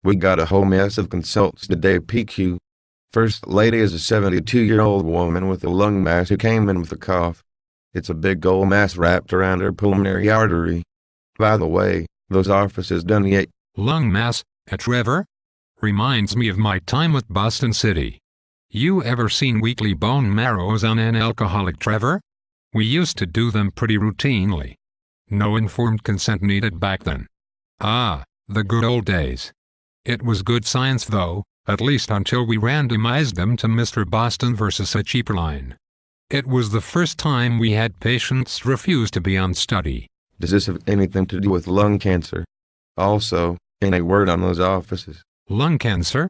We got a whole mess of consults today, PQ. First lady is a 72-year-old woman with a lung mass who came in with a cough. It's a big old mass wrapped around her pulmonary artery. By the way, those orifices done yet. Lung mass, Trevor? Reminds me of my time with Boston City. You ever seen weekly bone marrows on an alcoholic, Trevor? We used to do them pretty routinely. No informed consent needed back then. Ah, the good old days. It was good science though, at least until we randomized them to Mr. Boston versus a cheaper line. It was the first time we had patients refuse to be on study. Does this have anything to do with lung cancer? Also, any word on those offices? Lung cancer?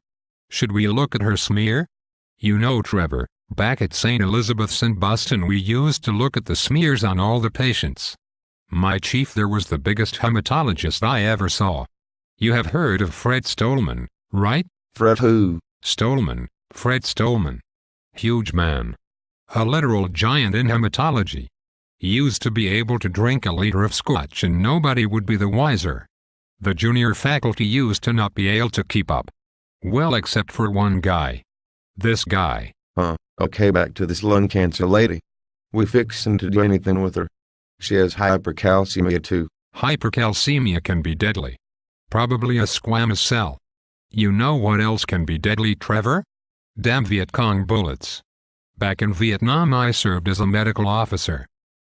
Should we look at her smear? You know, Trevor, back at St. Elizabeth's in Boston we used to look at the smears on all the patients. My chief there was the biggest hematologist I ever saw. You have heard of Fred Stolman, right? Fred who? Stolman, Fred Stolman. Huge man. A literal giant in hematology. He used to be able to drink a liter of scotch and nobody would be the wiser. The junior faculty used to not be able to keep up. Well, except for one guy. This guy. Okay, back to this lung cancer lady. We fixin' to do anything with her. She has hypercalcemia too. Hypercalcemia can be deadly. Probably a squamous cell. You know what else can be deadly, Trevor? Damn Viet Cong bullets. Back in Vietnam I served as a medical officer.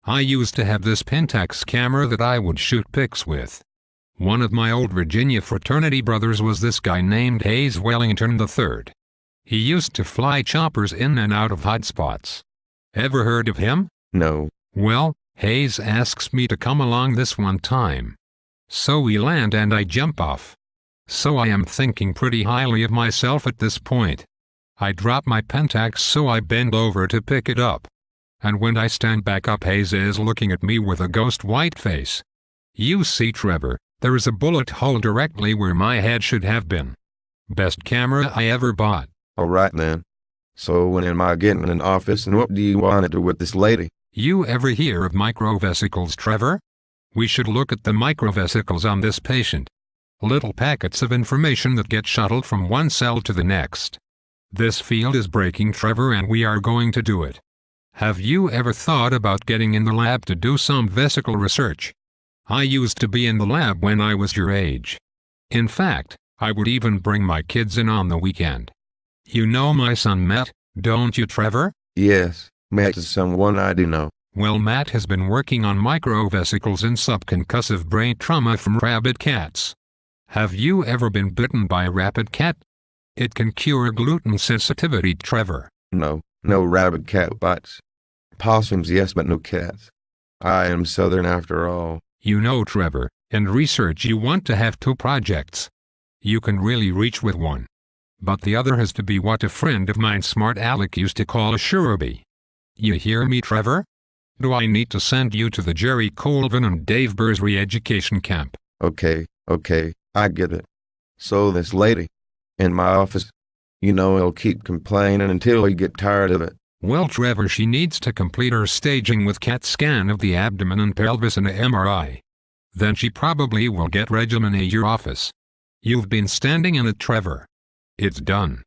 I used to have this Pentax camera that I would shoot pics with. One of my old Virginia fraternity brothers was this guy named Hayes Wellington III. He used to fly choppers in and out of hot spots. Ever heard of him? No. Well, Hayes asks me to come along this one time. So we land and I jump off. So I am thinking pretty highly of myself at this point. I drop my Pentax so I bend over to pick it up. And when I stand back up Hayes is looking at me with a ghost white face. You see, Trevor, there is a bullet hole directly where my head should have been. Best camera I ever bought. Alright then. So when am I getting an office and what do you want to do with this lady? You ever hear of microvesicles, Trevor? We should look at the microvesicles on this patient. Little packets of information that get shuttled from one cell to the next. This field is breaking, Trevor, and we are going to do it. Have you ever thought about getting in the lab to do some vesicle research? I used to be in the lab when I was your age. In fact, I would even bring my kids in on the weekend. You know my son Matt, don't you, Trevor? Yes, Matt is someone I do know. Well, Matt has been working on microvesicles in subconcussive brain trauma from rabid cats. Have you ever been bitten by a rabid cat? It can cure gluten sensitivity, Trevor. No rabid cat bites. Possums, yes, but no cats. I am Southern after all. You know, Trevor, in research you want to have two projects. You can really reach with one. But the other has to be what a friend of mine, Smart Alec, used to call a surety. You hear me, Trevor? Do I need to send you to the Jerry Colvin and Dave Burrs re-education camp? Okay, I get it. So this lady, in my office, you know he'll keep complaining until you get tired of it. Well, Trevor, she needs to complete her staging with CAT scan of the abdomen and pelvis and a MRI. Then she probably will get regimen at your office. You've been standing in it, Trevor. It's done.